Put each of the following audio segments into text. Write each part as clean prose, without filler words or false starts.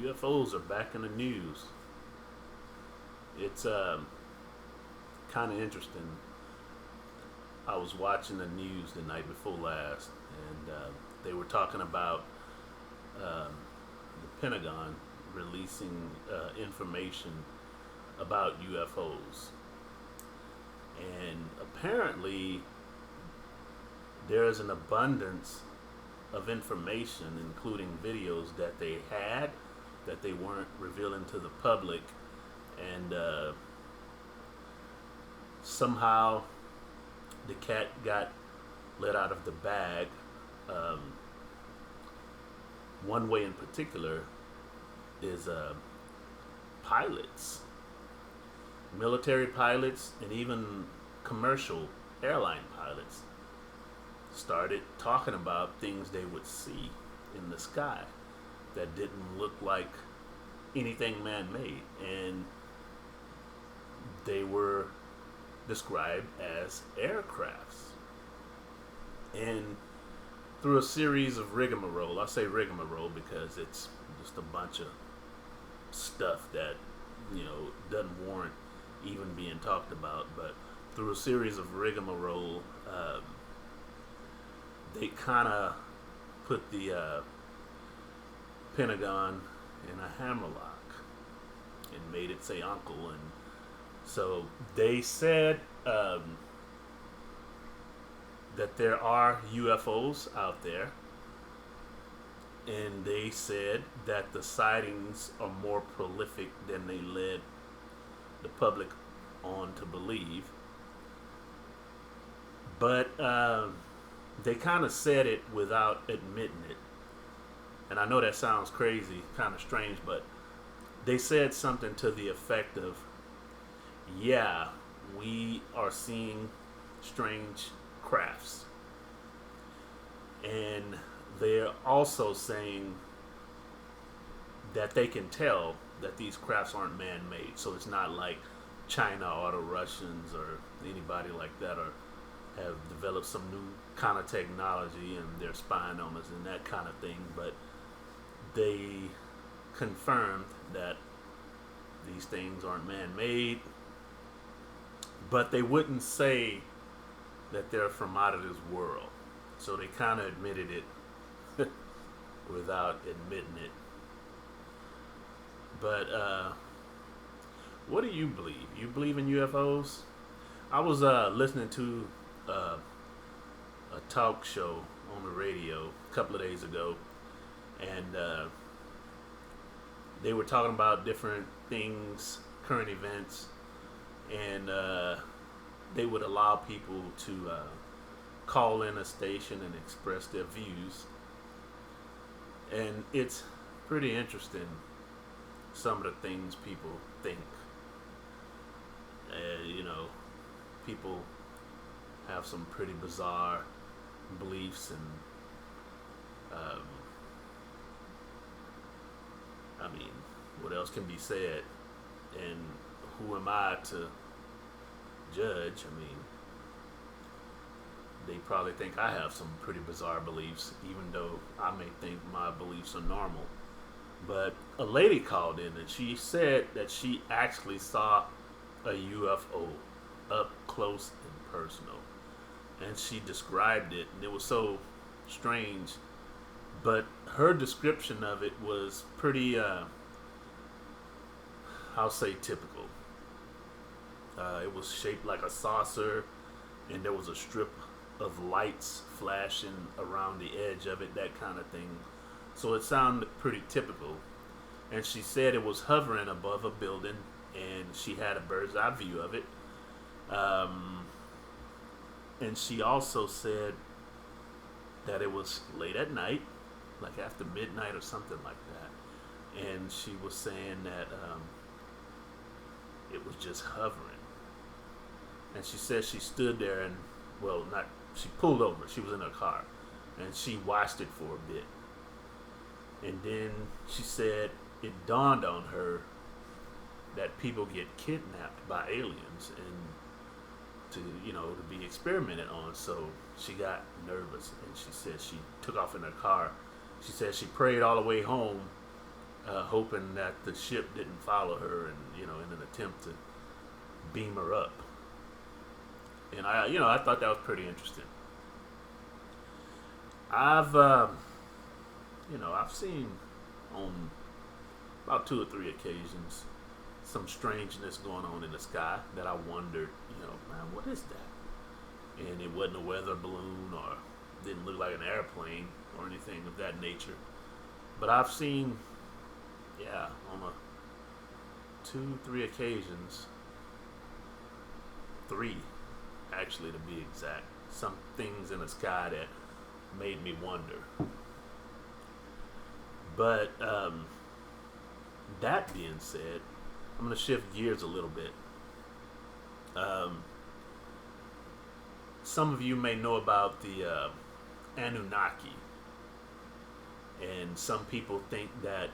UFOs are back in the news. It's kind of interesting. I was watching the news the night before last, and they were talking about the Pentagon releasing information about UFOs. And apparently, there is an abundance of information, including videos that they had that they weren't revealing to the public, and somehow the cat got let out of the bag. Um, One way in particular is pilots, military pilots, and even commercial airline pilots started talking about things they would see in the sky that didn't look like anything man-made, and they were described as aircrafts. And through a series of rigmarole, I say rigmarole because it's just a bunch of stuff that doesn't warrant even being talked about, but through a series of rigmarole, they kind of put the Pentagon in a hammerlock and made it say uncle. And so they said that there are UFOs out there, and they said that the sightings are more prolific than they led the public on to believe. But they kind of said it without admitting it. And I know that sounds crazy, kind of strange, but they said something to the effect of, yeah, we are seeing strange crafts. And they're also saying that they can tell that these crafts aren't man-made. So it's not like China or the Russians or anybody like that have developed some new kind of technology and they're spying on us and that kind of thing. But they confirmed that these things aren't man-made, but they wouldn't say that they're from out of this world. So they kind of admitted it without admitting it. But what do you believe? You believe in UFOs? I was listening to a talk show on the radio a couple of days ago, and they were talking about different things, current events, and they would allow people to call in a station and express their views. And it's pretty interesting, some of the things people think. People have some pretty bizarre beliefs, and what else can be said? And who am I to judge? They probably think I have some pretty bizarre beliefs, even though I may think my beliefs are normal. But a lady called in and she said that she actually saw a UFO up close and personal. And she described it, and it was so strange. But her description of it was pretty, I'll say, typical. It was shaped like a saucer, and there was a strip of lights flashing around the edge of it, that kind of thing. So it sounded pretty typical. And she said it was hovering above a building, and she had a bird's eye view of it. And she also said that it was late at night, like after midnight or something like that. And she was saying that it was just hovering. And she said she stood there and, she pulled over. She was in her car. And she watched it for a bit. And then she said it dawned on her that people get kidnapped by aliens and to be experimented on. So she got nervous, and she said she took off in her car. She said she prayed all the way home hoping that the ship didn't follow her, and in an attempt to beam her up. And I thought that was pretty interesting. I've I've seen on about two or three occasions some strangeness going on in the sky that I wondered, man, what is that? And it wasn't a weather balloon or didn't look like an airplane or anything of that nature. But I've seen, on two, three occasions, three actually to be exact, some things in the sky that made me wonder. But that being said, I'm going to shift gears a little bit. Some of you may know about the Anunnaki, and some people think that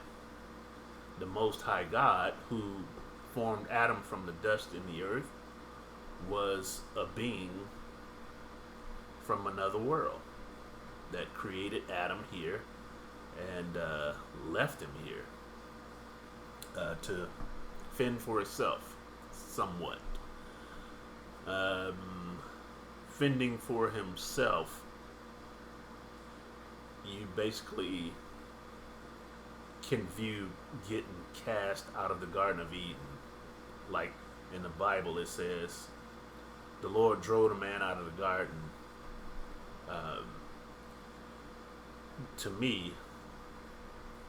the Most High God, who formed Adam from the dust in the earth, was a being from another world that created Adam here and left him here to fend for itself, somewhat. Fending for himself, you basically can view getting cast out of the Garden of Eden. Like in the Bible, it says, the Lord drove the man out of the garden. To me,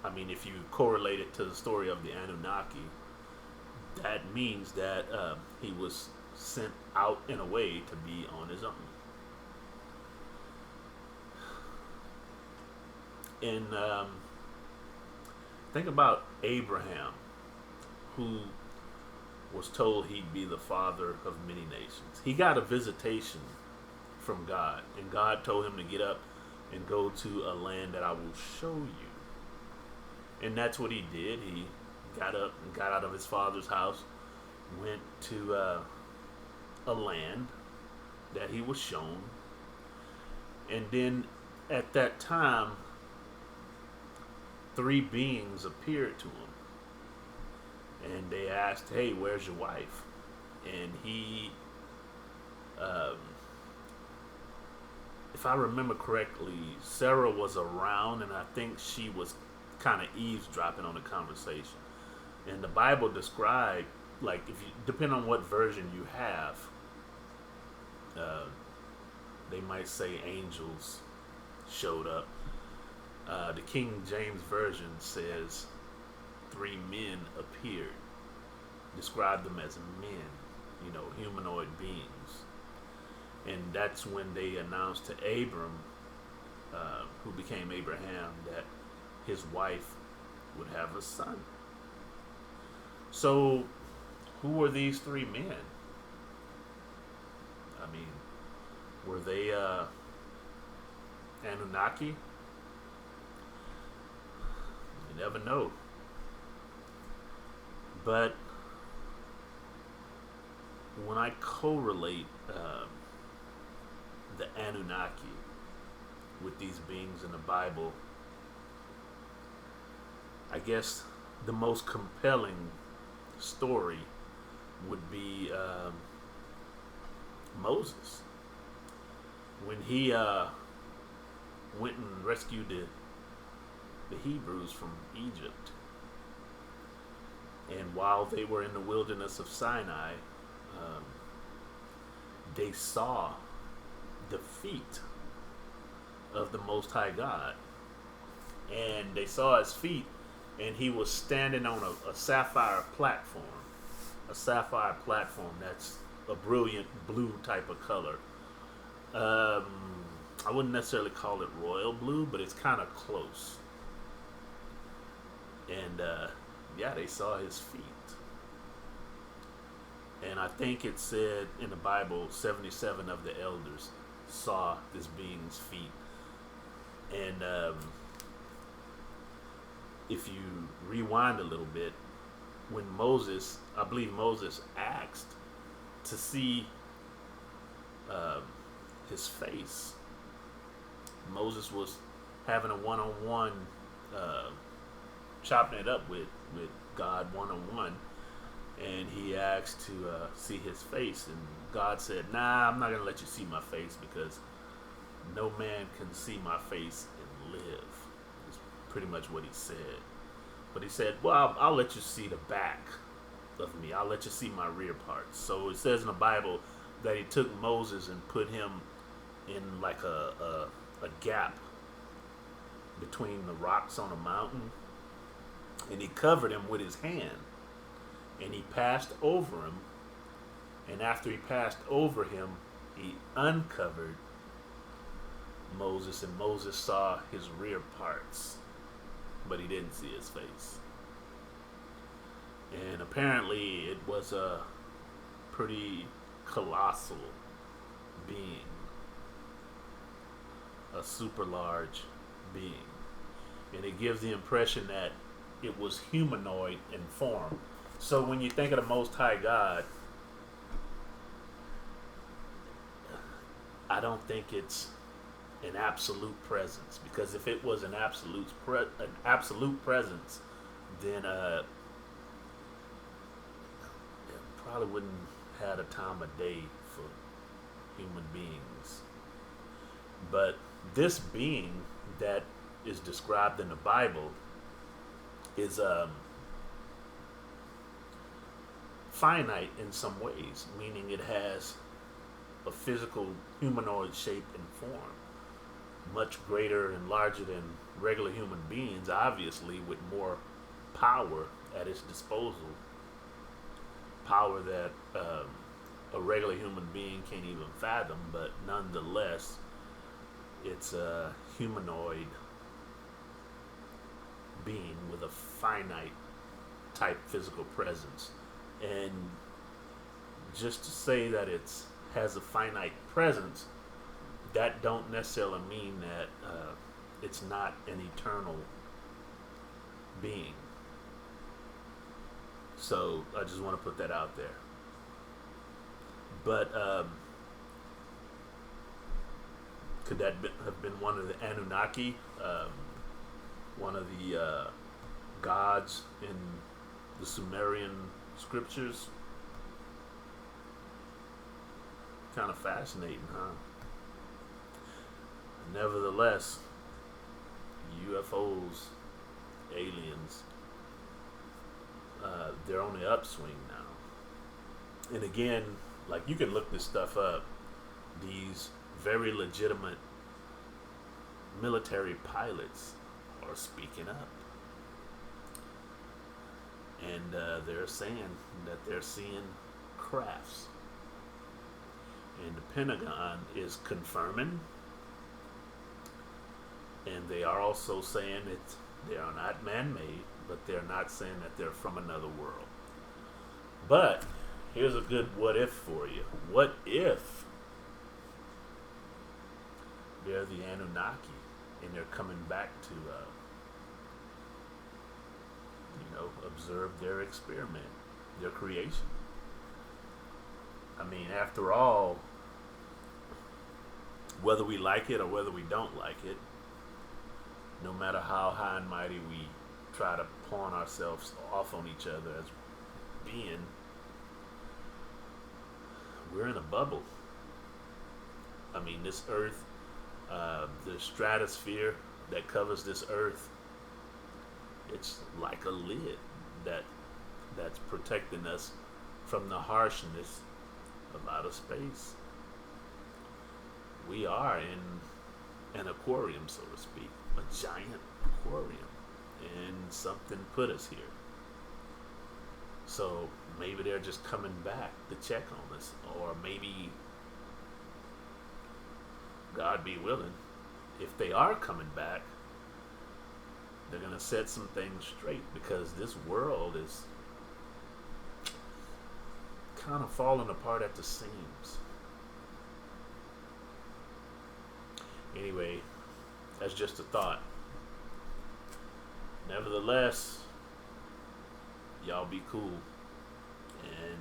I mean, if you correlate it to the story of the Anunnaki, that means that he was sent out in a way to be on his own. And think about Abraham, who was told he'd be the father of many nations. He got a visitation from God, and God told him to get up and go to a land that I will show you. And that's what he did. He got up and got out of his father's house, went to a land that he was shown. And then at that time, three beings appeared to him. And they asked, hey, where's your wife? And he, if I remember correctly, Sarah was around, and I think she was kind of eavesdropping on the conversation. And the Bible described, like, if you depend on what version you have, they might say angels showed up. The King James Version says three men appeared, described them as men, humanoid beings. And that's when they announced to Abram, who became Abraham, that his wife would have a son. So, who were these three men? I mean, were they Anunnaki? You never know. But when I correlate the Anunnaki with these beings in the Bible, I guess the most compelling story would be Moses. When he went and rescued the Hebrews from Egypt. And while they were in the wilderness of Sinai, they saw the feet of the Most High God. And they saw his feet, and he was standing on a sapphire platform. A sapphire platform that's a brilliant blue type of color. I wouldn't necessarily call it royal blue, but it's kind of close. And they saw his feet. And I think it said in the Bible, 77 of the elders saw this being's feet. And if you rewind a little bit, when I believe Moses asked to see his face, Moses was having a one-on-one chopping it up with God one on one, and he asked to see his face, and God said, "Nah, I'm not gonna let you see my face because no man can see my face and live." Is pretty much what he said. But he said, "Well, I'll let you see the back of me. I'll let you see my rear parts." So it says in the Bible that he took Moses and put him in like a gap between the rocks on a mountain, and he covered him with his hand, and he passed over him, and after he passed over him, he uncovered Moses, and Moses saw his rear parts, but he didn't see his face. And apparently it was a pretty colossal being, a super large being, and it gives the impression that it was humanoid in form. So when you think of the Most High God, I don't think it's an absolute presence, because if it was an absolute presence, then it probably wouldn't have a time of day for human beings. But this being that is described in the Bible is finite in some ways, meaning it has a physical humanoid shape and form, much greater and larger than regular human beings, obviously with more power at its disposal, power that a regular human being can't even fathom, but nonetheless it's a humanoid being with a finite type physical presence. And just to say that it's has a finite presence, that don't necessarily mean that it's not an eternal being. So I just want to put that out there. But could that have been one of the Anunnaki, one of the gods in the Sumerian scriptures? Kind of fascinating, huh? Nevertheless, UFOs, aliens, they're on the upswing now. And again, like, you can look this stuff up. These very legitimate military pilots are speaking up. And they're saying that they're seeing crafts. And the Pentagon is confirming. And they are also saying that they are not man-made, but they're not saying that they're from another world. But here's a good what if for you. What if they're the Anunnaki and they're coming back to observe their experiment, their creation? I mean, after all, whether we like it or whether we don't like it, no matter how high and mighty we try to pawn ourselves off on each other as being, we're in a bubble. I mean, this earth, the stratosphere that covers this earth, it's like a lid that's protecting us from the harshness of outer space. We are in an aquarium, so to speak, a giant aquarium, and something put us here. So maybe they're just coming back to check on us, or maybe, God be willing, if they are coming back, they're going to set some things straight, because this world is kind of falling apart at the seams. Anyway, that's just a thought. Nevertheless, y'all be cool and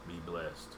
be blessed.